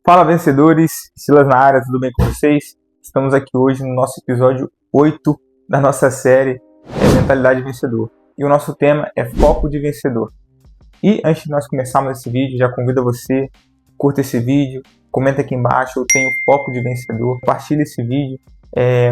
Fala, vencedores! Silas na área, tudo bem com vocês? Estamos aqui hoje no nosso episódio 8 da nossa série Mentalidade Vencedor. E o nosso tema é Foco de Vencedor. E antes de nós começarmos esse vídeo, já convido você, curta esse vídeo, comenta aqui embaixo, eu tenho Foco de Vencedor. Compartilhe esse vídeo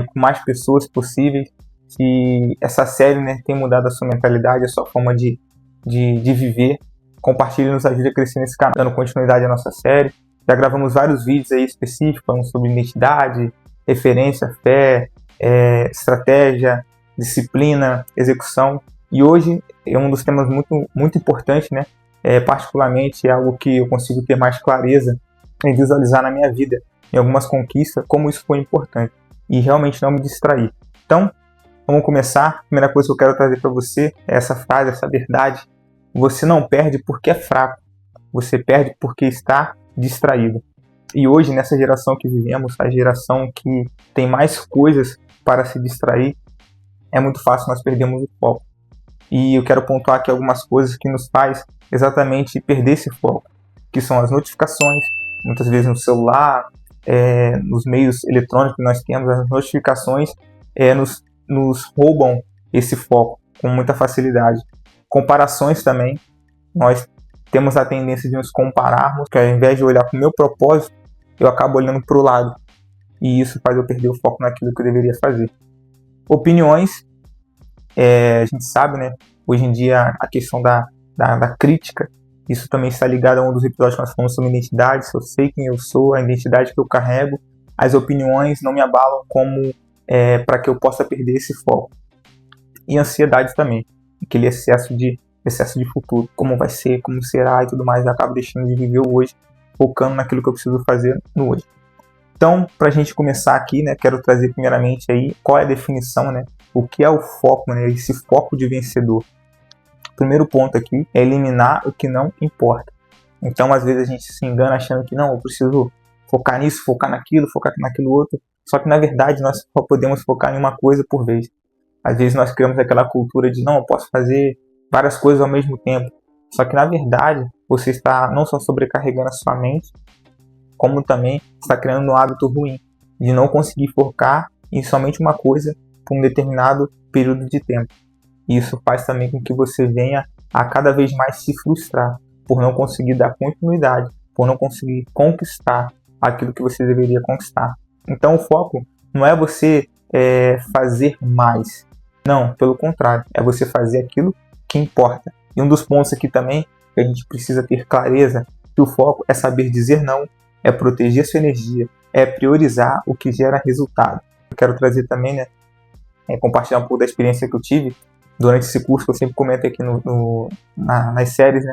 com mais pessoas possíveis. Se essa série tem mudado a sua mentalidade, a sua forma de viver, compartilhe e nos ajude a crescer nesse canal, dando continuidade à nossa série. Já gravamos vários vídeos aí específicos falando sobre identidade, referência, fé, estratégia, disciplina, execução. E hoje é um dos temas muito importantes, particularmente é algo que eu consigo ter mais clareza em visualizar na minha vida, em algumas conquistas, como isso foi importante. E realmente não me distrair. Então, vamos começar. A primeira coisa que eu quero trazer para você é essa frase, essa verdade. Você não perde porque é fraco. Você perde porque está distraído. E hoje, nessa geração que vivemos, a geração que tem mais coisas para se distrair, é muito fácil nós perdermos o foco. E eu quero pontuar aqui algumas coisas que nos faz exatamente perder esse foco, que são as notificações, muitas vezes no celular, nos meios eletrônicos que nós temos, as notificações nos roubam esse foco com muita facilidade. Comparações também, nós temos a tendência de nos compararmos, que ao invés de olhar para o meu propósito, eu acabo olhando para o lado. E isso faz eu perder o foco naquilo que eu deveria fazer. Opiniões, a gente sabe, hoje em dia a questão da crítica, isso também está ligado a um dos episódios que nós falamos sobre identidade. Se eu sei quem eu sou, a identidade que eu carrego, as opiniões não me abalam como para que eu possa perder esse foco. E ansiedade também, aquele excesso de futuro, como vai ser, como será e tudo mais, eu acabo deixando de viver o hoje, focando naquilo que eu preciso fazer no hoje. Então, para a gente começar aqui, quero trazer primeiramente aí qual é a definição, o que é o foco, esse foco de vencedor. O primeiro ponto aqui é eliminar o que não importa. Então, às vezes a gente se engana achando que não, eu preciso focar nisso, focar naquilo outro, só que na verdade nós só podemos focar em uma coisa por vez. Às vezes nós criamos aquela cultura de não, eu posso fazer várias coisas ao mesmo tempo. Só que na verdade você está não só sobrecarregando a sua mente, como também está criando um hábito ruim de não conseguir focar em somente uma coisa por um determinado período de tempo. E isso faz também com que você venha a cada vez mais se frustrar por não conseguir dar continuidade, por não conseguir conquistar aquilo que você deveria conquistar. Então o foco não é você fazer mais. Não, pelo contrário, é você fazer aquilo que importa. E um dos pontos aqui também que a gente precisa ter clareza, que o foco é saber dizer não, é proteger sua energia, é priorizar o que gera resultado. Eu quero trazer também, compartilhar um pouco da experiência que eu tive durante esse curso, que eu sempre comento aqui nas séries,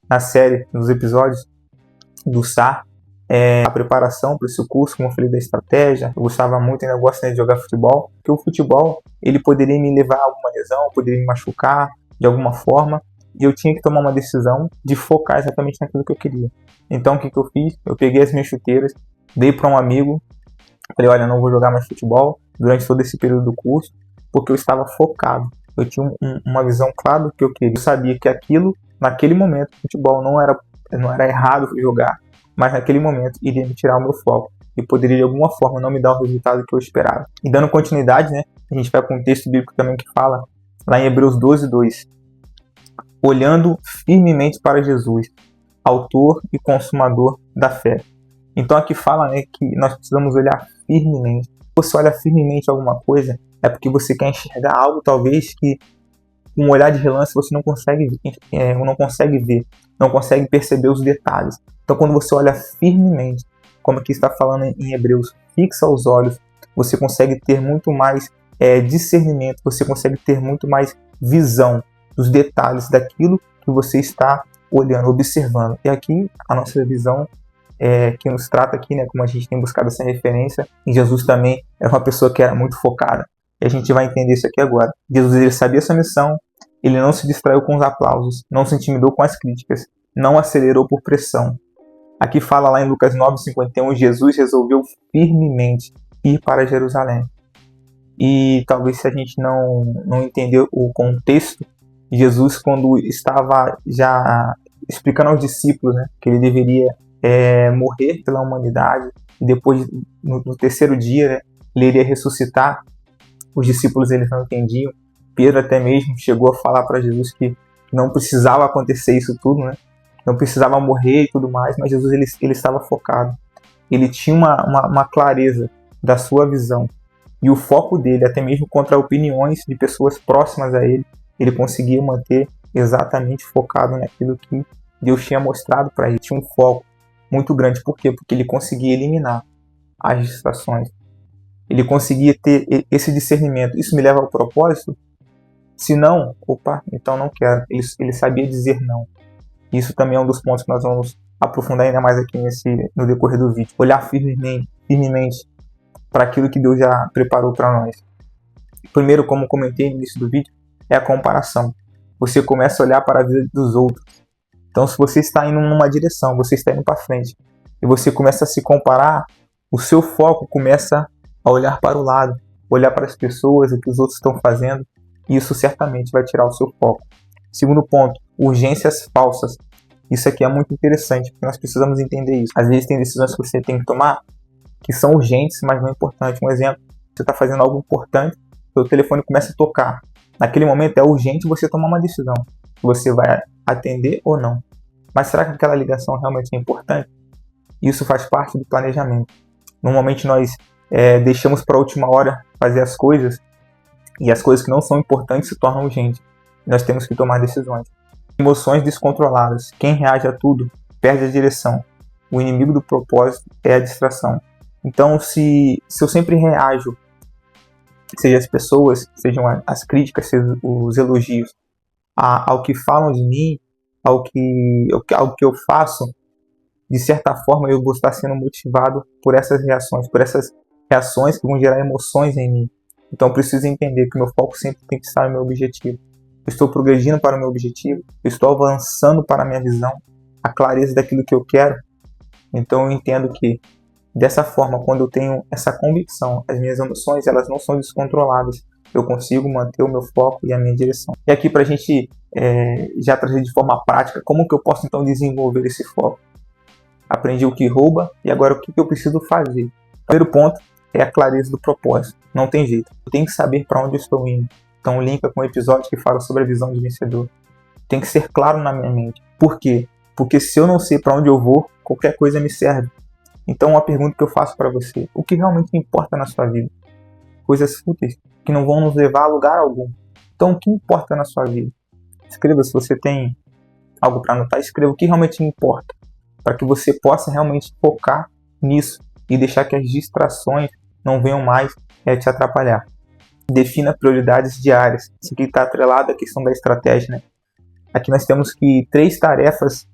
na série, nos episódios do SAR, a preparação para esse curso, como eu falei, da estratégia. Eu gostava muito, ainda gosto de jogar futebol, porque o futebol ele poderia me levar a alguma lesão, poderia me machucar de alguma forma, e eu tinha que tomar uma decisão de focar exatamente naquilo que eu queria. Então o que eu fiz? Eu peguei as minhas chuteiras, dei para um amigo, falei, olha, não vou jogar mais futebol durante todo esse período do curso, porque eu estava focado, eu tinha uma visão clara do que eu queria. Eu sabia que aquilo, naquele momento, futebol não era errado jogar, mas naquele momento iria me tirar o meu foco e poderia de alguma forma não me dar o resultado que eu esperava. E dando continuidade, a gente vai com um texto bíblico também que fala, lá em Hebreus 12:2, olhando firmemente para Jesus, autor e consumador da fé. Então aqui fala que nós precisamos olhar firmemente. Se você olha firmemente alguma coisa, é porque você quer enxergar algo talvez que com um olhar de relance você não consegue ver, não consegue perceber os detalhes. Então quando você olha firmemente, como aqui está falando em Hebreus, fixa os olhos, você consegue ter muito mais discernimento, você consegue ter muito mais visão dos detalhes daquilo que você está olhando, observando. E aqui a nossa visão que nos trata aqui, como a gente tem buscado essa referência, e Jesus também era uma pessoa que era muito focada. E a gente vai entender isso aqui agora. Jesus ele sabia sua missão, ele não se distraiu com os aplausos, não se intimidou com as críticas, não acelerou por pressão. Aqui fala lá em Lucas 9:51, Jesus resolveu firmemente ir para Jerusalém. E talvez se a gente não entender o contexto, Jesus, quando estava já explicando aos discípulos que ele deveria morrer pela humanidade, e depois, no terceiro dia, né, ele iria ressuscitar. Os discípulos eles não entendiam. Pedro até mesmo chegou a falar para Jesus que não precisava acontecer isso tudo, né? Não precisava morrer e tudo mais, mas Jesus ele estava focado. Ele tinha uma clareza da sua visão. E o foco dele, até mesmo contra opiniões de pessoas próximas a ele, ele conseguia manter exatamente focado naquilo que Deus tinha mostrado para ele. Tinha um foco muito grande. Por quê? Porque ele conseguia eliminar as distrações. Ele conseguia ter esse discernimento. Isso me leva ao propósito? Se não, então não quero. Ele sabia dizer não. Isso também é um dos pontos que nós vamos aprofundar ainda mais aqui no decorrer do vídeo. Olhar firmemente para aquilo que Deus já preparou para nós. Primeiro, como comentei no início do vídeo, é a comparação. Você começa a olhar para a vida dos outros. Então, se você está indo numa direção, você está indo para frente, e você começa a se comparar, o seu foco começa a olhar para o lado, olhar para as pessoas, o que os outros estão fazendo, e isso certamente vai tirar o seu foco. Segundo ponto, urgências falsas. Isso aqui é muito interessante, porque nós precisamos entender isso. Às vezes tem decisões que você tem que tomar que são urgentes, mas não importantes. Um exemplo, você está fazendo algo importante, seu telefone começa a tocar. Naquele momento é urgente você tomar uma decisão. Você vai atender ou não. Mas será que aquela ligação realmente é importante? Isso faz parte do planejamento. Normalmente nós deixamos para a última hora fazer as coisas, e as coisas que não são importantes se tornam urgentes. Nós temos que tomar decisões. Emoções descontroladas. Quem reage a tudo perde a direção. O inimigo do propósito é a distração. Então, se eu sempre reajo, seja as pessoas, sejam as críticas, sejam os elogios, ao que falam de mim, ao que eu faço, de certa forma eu vou estar sendo motivado por essas reações que vão gerar emoções em mim. Então eu preciso entender que meu foco sempre tem que estar no meu objetivo. Eu estou progredindo para o meu objetivo, eu estou avançando para a minha visão, a clareza daquilo que eu quero. Então eu entendo que, dessa forma, quando eu tenho essa convicção, as minhas emoções elas não são descontroladas, eu consigo manter o meu foco e a minha direção. E aqui, para a gente já trazer de forma prática, como que eu posso então desenvolver esse foco? Aprendi o que rouba e agora o que eu preciso fazer. O primeiro ponto é a clareza do propósito. Não tem jeito. Eu tenho que saber para onde eu estou indo. Então linka com o episódio que fala sobre a visão de vencedor. Tem que ser claro na minha mente. Por quê? Porque se eu não sei para onde eu vou, qualquer coisa me serve. Então uma pergunta que eu faço para você: o que realmente importa na sua vida? Coisas fúteis que não vão nos levar a lugar algum. Então o que importa na sua vida? Escreva, se você tem algo para anotar, escreva o que realmente importa, para que você possa realmente focar nisso e deixar que as distrações não venham mais te atrapalhar. Defina prioridades diárias. Isso aqui está atrelado à questão da estratégia, né? Aqui nós temos que 3 tarefas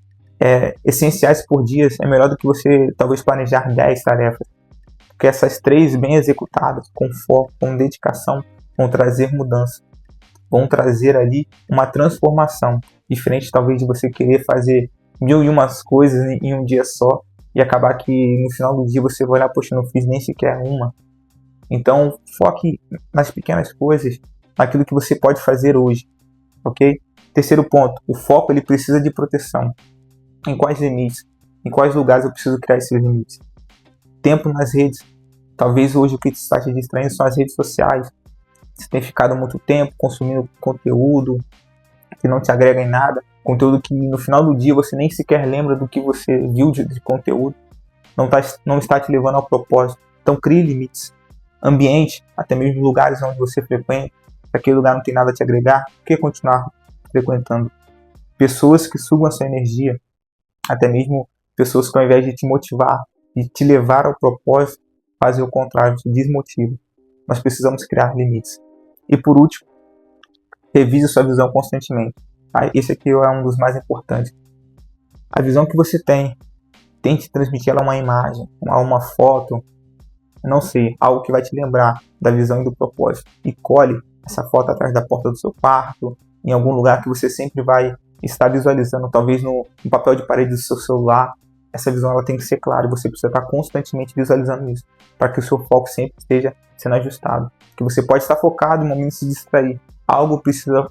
essenciais por dia é melhor do que você talvez planejar 10 tarefas. Porque essas 3 bem executadas, com foco, com dedicação, vão trazer mudança. Vão trazer ali uma transformação. Diferente talvez de você querer fazer 1001 coisas em um dia só e acabar que no final do dia você vai olhar, poxa, não fiz nem sequer uma. Então foque nas pequenas coisas, naquilo que você pode fazer hoje, ok? Terceiro ponto, o foco ele precisa de proteção. Em quais limites? Em quais lugares eu preciso criar esses limites? Tempo nas redes. Talvez hoje o que está te distraindo são as redes sociais. Você tem ficado muito tempo consumindo conteúdo que não te agrega em nada, conteúdo que no final do dia você nem sequer lembra do que você viu de conteúdo, não está te levando ao propósito. Então crie limites. Ambiente, até mesmo lugares onde você frequenta, se aquele lugar não tem nada a te agregar, por que continuar frequentando? Pessoas que sugam a sua energia, até mesmo pessoas que ao invés de te motivar, de te levar ao propósito, fazem o contrário, te desmotivam. Nós precisamos criar limites. E por último, revise sua visão constantemente. Esse aqui é um dos mais importantes. A visão que você tem, tente transmitir ela a uma imagem, a uma foto, não sei, algo que vai te lembrar da visão e do propósito. E colhe essa foto atrás da porta do seu quarto, em algum lugar que você sempre vai estar visualizando, talvez no papel de parede do seu celular. Essa visão ela tem que ser clara e você precisa estar constantemente visualizando isso, para que o seu foco sempre esteja sendo ajustado. Que você pode estar focado, no momento de se distrair. Algo precisa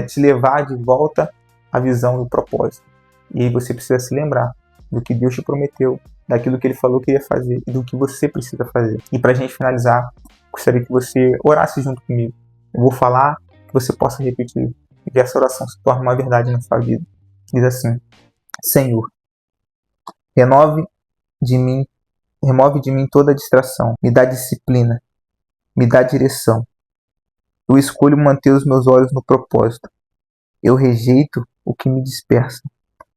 te levar de volta à visão e ao propósito. E aí você precisa se lembrar do que Deus te prometeu, daquilo que Ele falou que ia fazer e do que você precisa fazer. E para a gente finalizar, gostaria que você orasse junto comigo. Eu vou falar, que você possa repetir e que essa oração se torne uma verdade na sua vida. Diz assim: Senhor, remove de mim toda distração, me dá disciplina, me dá direção. Eu escolho manter os meus olhos no propósito. Eu rejeito o que me dispersa.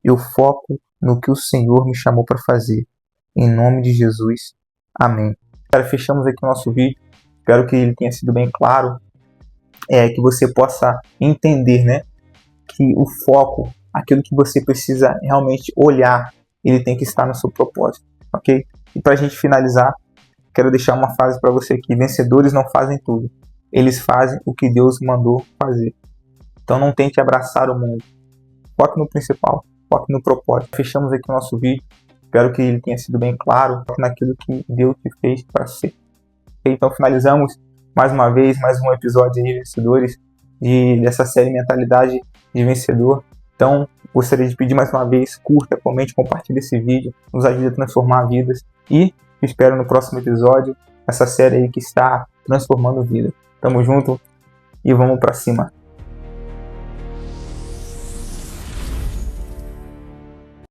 Eu foco no que o Senhor me chamou para fazer. Em nome de Jesus. Amém. Cara, fechamos aqui o nosso vídeo. Espero que ele tenha sido bem claro. Que você possa entender, né, que o foco, aquilo que você precisa realmente olhar, ele tem que estar no seu propósito, ok? E para a gente finalizar, quero deixar uma frase para você aqui: vencedores não fazem tudo, eles fazem o que Deus mandou fazer. Então não tente abraçar o mundo, foque no principal, foque no propósito. Fechamos aqui o nosso vídeo, espero que ele tenha sido bem claro, foque naquilo que Deus te fez para ser. Então finalizamos mais uma vez, mais um episódio aí, vencedores, dessa série Mentalidade de Vencedor. Então, gostaria de pedir mais uma vez, curta, comente, compartilhe esse vídeo, nos ajude a transformar vidas e te espero no próximo episódio, essa série aí que está transformando vidas. Tamo junto e vamos pra cima.